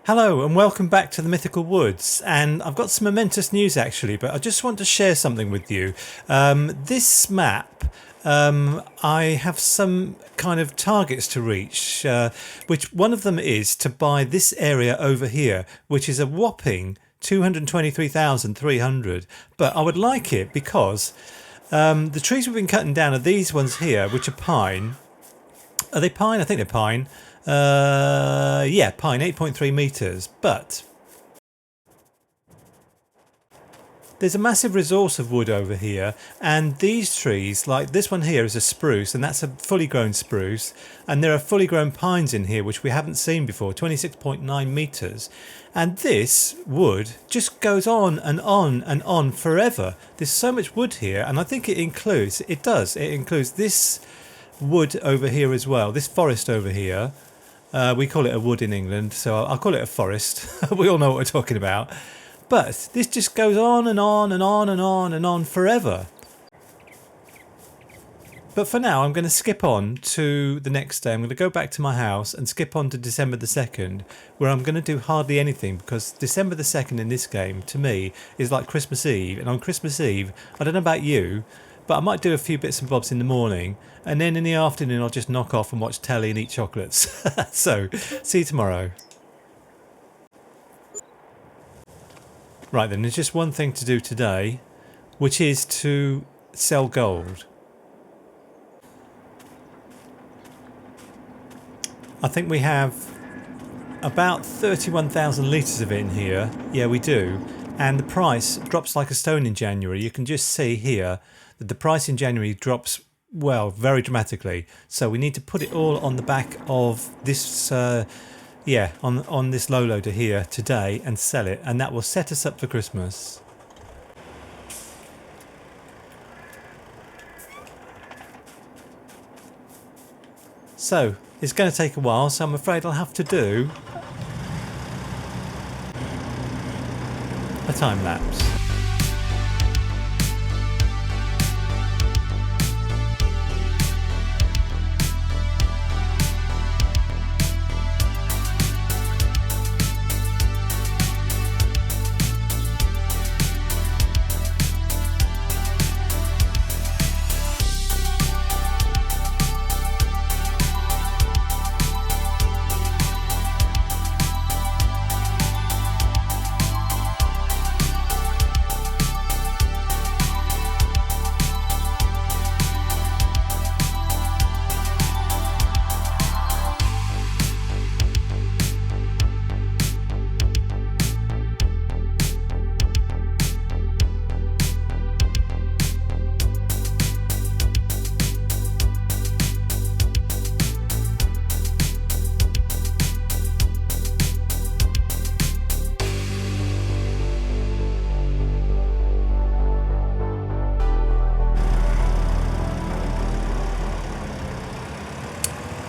Hello and welcome back to the Mythical Woods, and I've got some momentous news actually, but I just want to share something with you. This map, I have some kind of targets to reach, which one of them is to buy this area over here, which is a whopping 223,300, but I would like it because the trees we've been cutting down are these ones here, which are pine. Are they pine? I think they're pine. Yeah, pine, 8.3 meters, but there's a massive resource of wood over here, and these trees, like this one here is a spruce, and that's a fully grown spruce, and there are fully grown pines in here which we haven't seen before, 26.9 meters, and this wood just goes on and on and on forever. There's so much wood here, and I think it includes this wood over here as well, this forest over here. We call it a wood in England, so I'll call it a forest. We all know what we're talking about. But this just goes on and on and on and on and on forever. But for now, I'm going to skip on to the next day. I'm going to go back to my house and skip on to December the 2nd, where I'm going to do hardly anything, because December the 2nd in this game, to me, is like Christmas Eve. And on Christmas Eve, I don't know about you, but I might do a few bits and bobs in the morning, and then in the afternoon I'll just knock off and watch telly and eat chocolates. So, see you tomorrow. Right then, there's just one thing to do today, which is to sell gold. I think we have about 31,000 litres of it in here. Yeah, we do. And the price drops like a stone in January. You can just see here that the price in January drops, well, very dramatically. So we need to put it all on the back of this, on this low loader here today and sell it. And that will set us up for Christmas. So it's going to take a while, so I'm afraid I'll have to do a time lapse.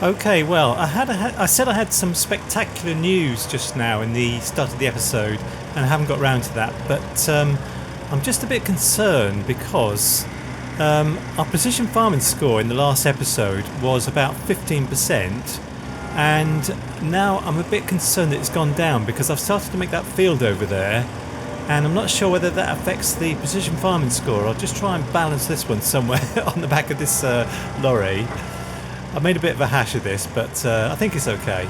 Okay, well, I said I had some spectacular news just now in the start of the episode, and I haven't got round to that, but I'm just a bit concerned because our precision farming score in the last episode was about 15%, and now I'm a bit concerned that it's gone down because I've started to make that field over there, and I'm not sure whether that affects the precision farming score. I'll just try and balance this one somewhere on the back of this lorry. I made a bit of a hash of this, but I think it's okay.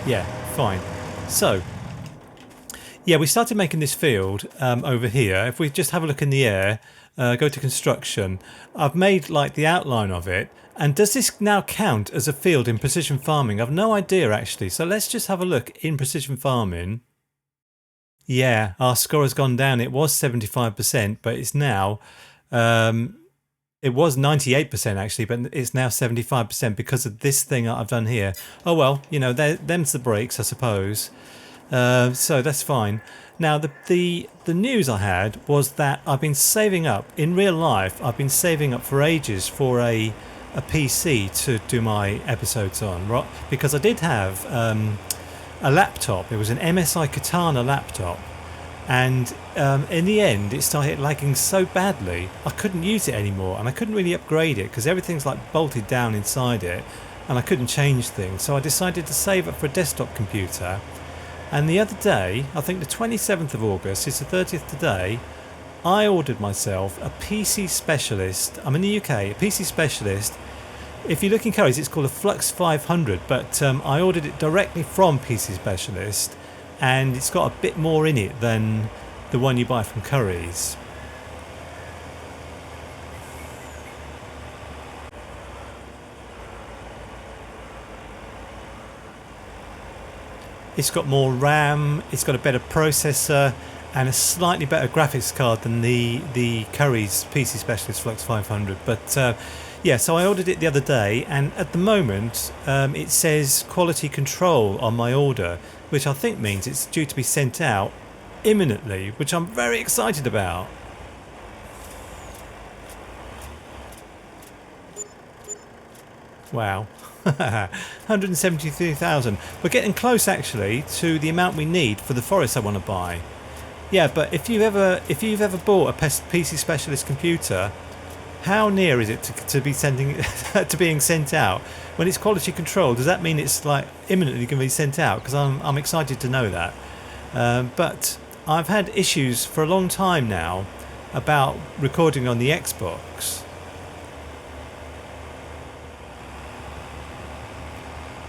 Yeah, fine. So, yeah, we started making this field over here. If we just have a look in the air, go to construction, I've made like the outline of it. And does this now count as a field in precision farming? I've no idea actually. So let's just have a look in precision farming. Yeah, our score has gone down. It was 75%, but it's now, it was 98% actually, but it's now 75% because of this thing that I've done here. Oh well, you know, them's the breaks, I suppose. So that's fine. Now the news I had was that I've been saving up, in real life, I've been saving up for ages for a PC to do my episodes on, right? Because I did have a laptop. It was an MSI Katana laptop, And in the end it started lagging so badly I couldn't use it anymore, and I couldn't really upgrade it because everything's like bolted down inside it, and I couldn't change things. So I decided to save it for a desktop computer. And the other day, I think the 27th of August, it's the 30th today, I ordered myself a PC Specialist. I'm in the UK, a PC Specialist. If you look in Currys, it's called a Flux 500, but I ordered it directly from PC Specialist, and it's got a bit more in it than the one you buy from Currys. It's got more RAM, it's got a better processor, and a slightly better graphics card than the Currys PC Specialist Flux 500. But yeah, so I ordered it the other day, and at the moment it says quality control on my order, which I think means it's due to be sent out imminently, which I'm very excited about. Wow. 173,000. We're getting close actually to the amount we need for the forest I want to buy. Yeah, but if you've ever bought a PC Specialist computer, how near is it to be sending to being sent out? When it's quality control, does that mean it's like imminently going to be sent out? Because I'm excited to know that. But I've had issues for a long time now about recording on the Xbox.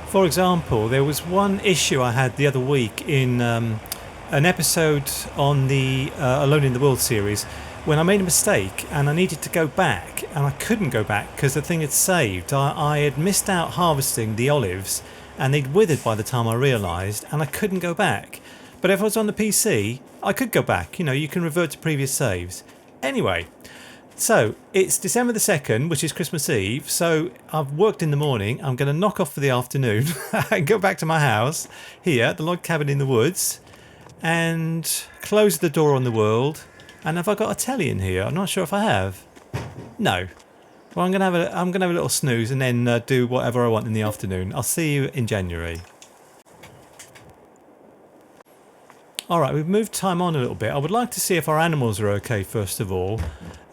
For example, there was one issue I had the other week in an episode on the Alone in the World series, when I made a mistake and I needed to go back, and I couldn't go back because the thing had saved. I had missed out harvesting the olives and they'd withered by the time I realised, and I couldn't go back. But if I was on the PC, I could go back. You know, you can revert to previous saves. Anyway, so it's December the 2nd, which is Christmas Eve. So I've worked in the morning. I'm going to knock off for the afternoon and go back to my house here, the log cabin in the woods, and close the door on the world. And have I got a telly in here? I'm not sure if I have. No. Well, I'm gonna have a little snooze and then do whatever I want in the afternoon. I'll see you in January. All right, we've moved time on a little bit. I would like to see if our animals are okay first of all.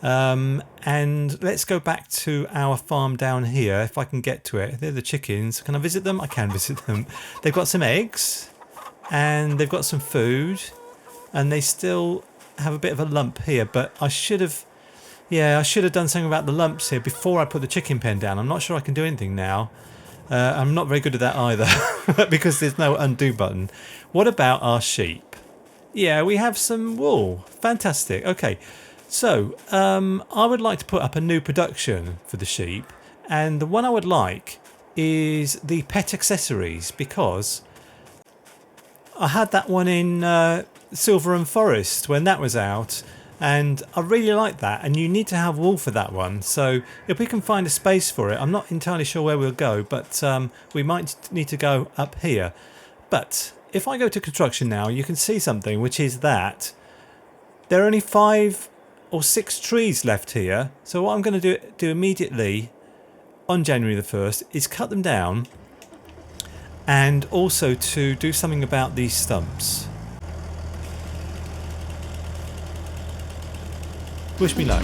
And let's go back to our farm down here, if I can get to it. They're the chickens. Can I visit them? I can visit them. They've got some eggs and they've got some food, and they still have a bit of a lump here, but I should have done something about the lumps here before I put the chicken pen down. I'm not sure I can do anything now. I'm not very good at that either because there's no undo button. What about our sheep? Yeah, we have some wool. Fantastic. Okay, so I would like to put up a new production for the sheep, and the one I would like is the pet accessories, because I had that one in Silver and Forest when that was out, and I really like that, and you need to have wool for that one. So if we can find a space for it, I'm not entirely sure where we'll go, but we might need to go up here. But if I go to construction now, you can see something, which is that there are only 5 or 6 trees left here. So what I'm going to do immediately on January the 1st is cut them down, and also to do something about these stumps. Wish me luck.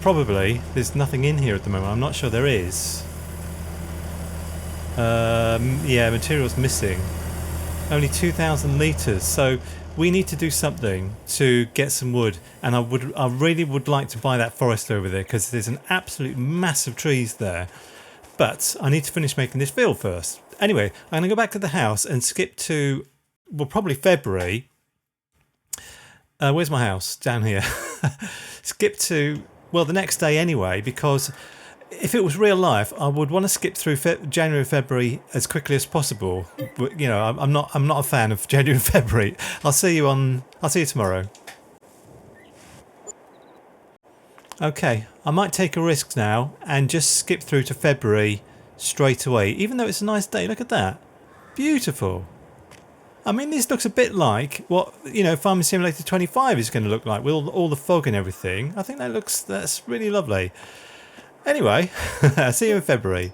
probably there's nothing in here at the moment. I'm not sure there is. Yeah, material's missing. Only 2,000 litres. So we need to do something to get some wood. And I really would like to buy that forest over there because there's an absolute mass of trees there. But I need to finish making this field first. Anyway, I'm going to go back to the house and skip to, well, probably February. Where's my house? Down here. Skip to, well, the next day anyway, because if it was real life, I would want to skip through January, February as quickly as possible. But, you know, I'm not a fan of January and February. I'll see you tomorrow. Okay, I might take a risk now and just skip through to February straight away, even though it's a nice day. Look at that. Beautiful. I mean, this looks a bit like what, you know, Farming Simulator 25 is going to look like with all the fog and everything. I think that's really lovely. Anyway, I'll see you in February.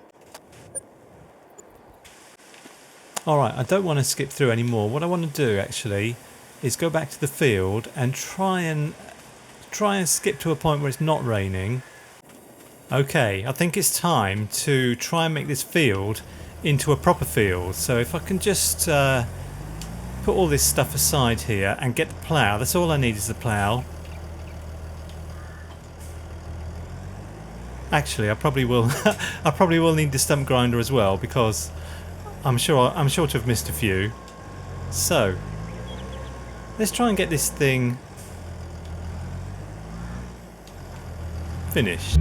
Alright, I don't want to skip through anymore. What I want to do actually is go back to the field and try and skip to a point where it's not raining. Okay, I think it's time to try and make this field into a proper field. So if I can just put all this stuff aside here and get the plough. That's all I need is the plough. Actually, I probably will. I probably will need the stump grinder as well because I'm sure to have missed a few. So let's try and get this thing finished.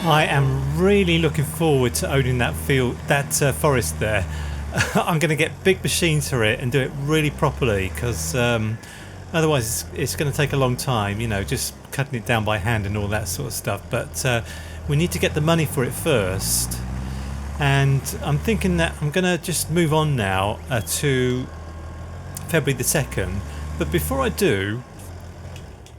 I am really looking forward to owning that forest there. I'm going to get big machines for it and do it really properly because otherwise it's going to take a long time, you know, just cutting it down by hand and all that sort of stuff. But we need to get the money for it first. And I'm thinking that I'm going to just move on now to February the 2nd. But before I do,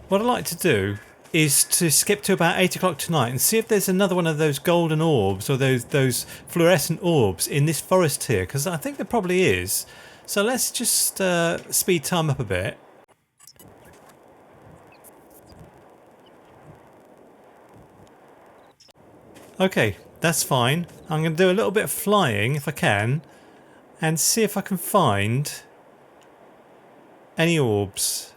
what I'd like to do is to skip to about 8 o'clock tonight and see if there's another one of those golden orbs or those fluorescent orbs in this forest here, because I think there probably is. So let's just speed time up a bit. Okay, that's fine. I'm going to do a little bit of flying if I can and see if I can find any orbs.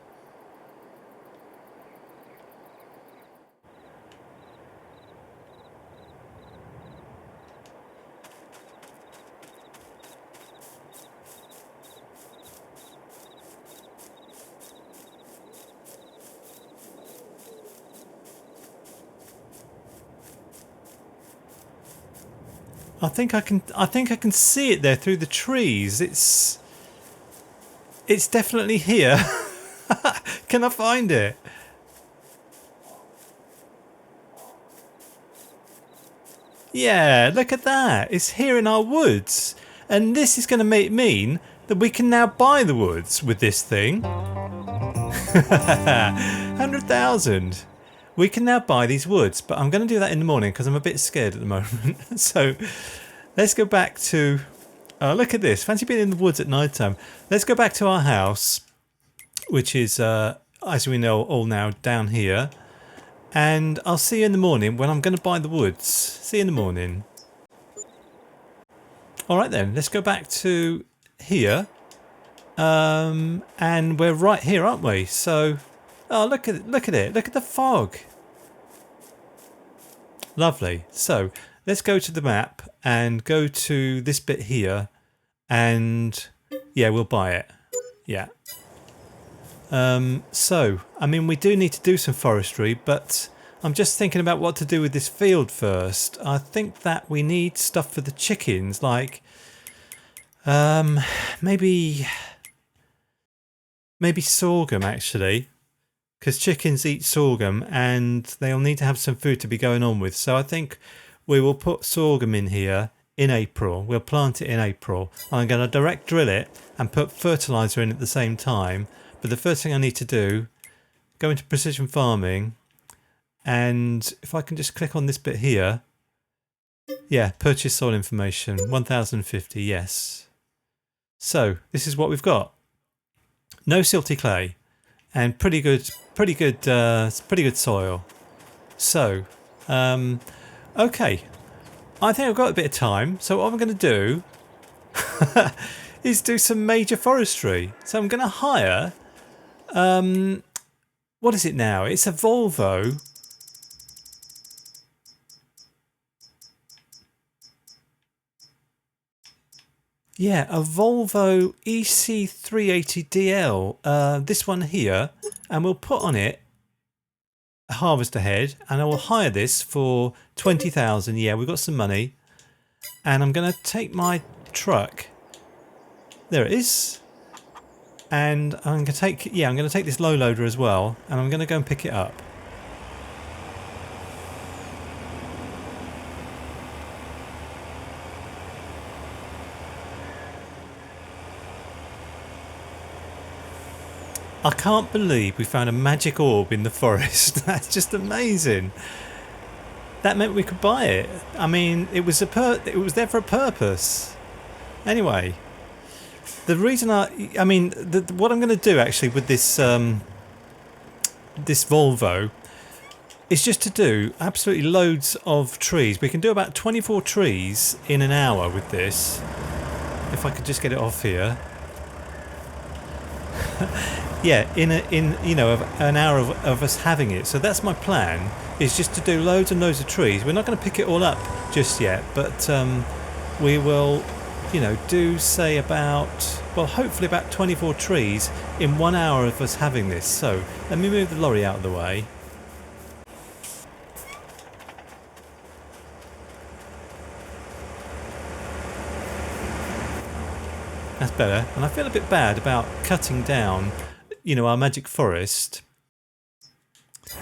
I think I can see it there through the trees. It's definitely here. Can I find it? Yeah, look at that. It's here in our woods. And this is going to mean that we can now buy the woods with this thing. 100,000. We can now buy these woods, but I'm going to do that in the morning because I'm a bit scared at the moment. So let's go back to... Oh, look at this. Fancy being in the woods at night time. Let's go back to our house, which is, as we know, all now down here. And I'll see you in the morning when I'm going to buy the woods. See you in the morning. All right then, let's go back to here. And we're right here, aren't we? So, oh, look at it, look at it, look at the fog. Lovely. So let's go to the map and go to this bit here, and yeah, we'll buy it. Yeah. So, I mean, we do need to do some forestry, but I'm just thinking about what to do with this field first. I think that we need stuff for the chickens, like maybe sorghum, actually, because chickens eat sorghum and they'll need to have some food to be going on with. So I think we will put sorghum in here in April. We'll plant it in April. I'm going to direct drill it and put fertilizer in at the same time. But the first thing I need to do, go into precision farming, and if I can just click on this bit here, yeah, purchase soil information, 1050, yes. So this is what we've got. No silty clay, and pretty good soil. So, okay, I think I've got a bit of time. So what I'm going to do is do some major forestry. So I'm going to hire. What is it now? It's a Volvo. Yeah, a Volvo EC380DL. This one here, and we'll put on it a harvester head, and I will hire this for 20,000. Yeah, we've got some money, and I'm going to take my truck. There it is. And I'm going to take, yeah, I'm going to take this low loader as well, and I'm going to go and pick it up. I can't believe we found a magic orb in the forest. That's just amazing. That meant we could buy it. I mean, it was there for a purpose. Anyway. The reason what I'm going to do actually with this this Volvo is just to do absolutely loads of trees. We can do about 24 trees in an hour with this. If I could just get it off here. Yeah, in an hour of us having it. So that's my plan, is just to do loads and loads of trees. We're not going to pick it all up just yet, but we will, do say about, well, hopefully about 24 trees in 1 hour of us having this. So let me move the lorry out of the way. That's better. And I feel a bit bad about cutting down, our magic forest.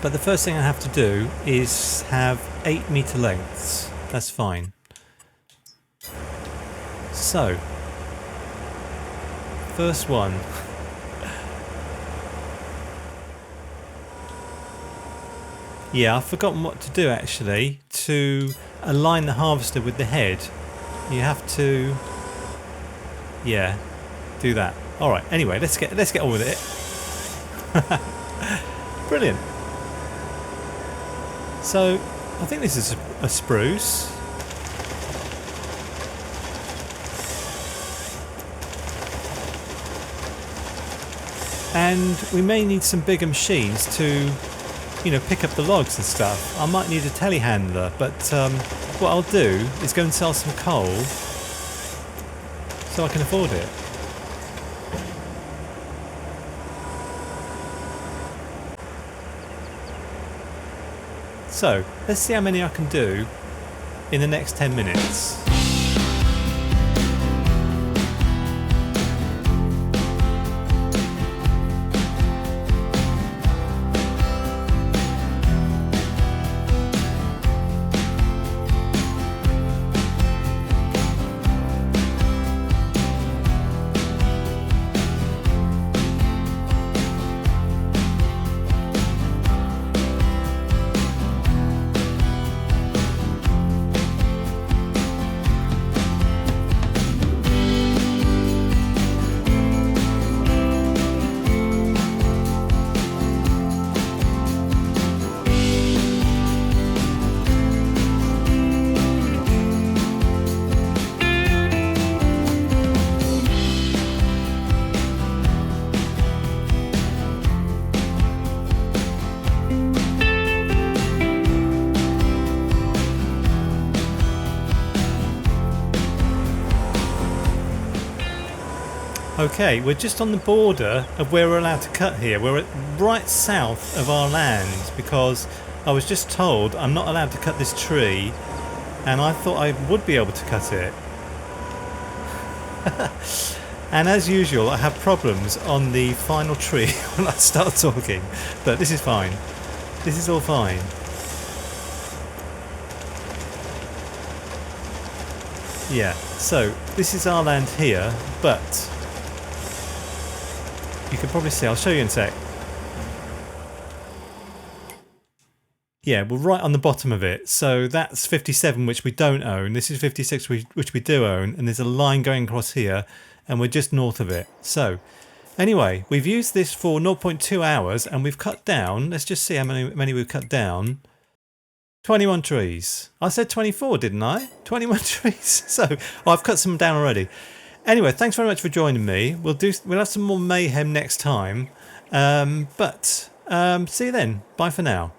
But the first thing I have to do is have 8-meter lengths. That's fine. So, first one. Yeah, I've forgotten what to do actually to align the harvester with the head. You have to, yeah, do that. All right. Anyway, let's get on with it. Brilliant. So, I think this is a spruce. And we may need some bigger machines to, pick up the logs and stuff. I might need a telehandler, but what I'll do is go and sell some coal so I can afford it. So, let's see how many I can do in the next 10 minutes. Okay, we're just on the border of where we're allowed to cut here. We're right south of our land because I was just told I'm not allowed to cut this tree, and I thought I would be able to cut it. And as usual, I have problems on the final tree when I start talking, but this is fine. This is all fine. Yeah, so this is our land here, but you can probably see, I'll show you in a sec. Yeah, we're right on the bottom of it. So that's 57, which we don't own. This is 56, which we do own. And there's a line going across here, and we're just north of it. So anyway, we've used this for 0.2 hours, and we've cut down, let's just see how many we've cut down. 21 trees. I said 24, didn't I? 21 trees. So I've cut some down already. Anyway, thanks very much for joining me. We'll have some more mayhem next time. See you then. Bye for now.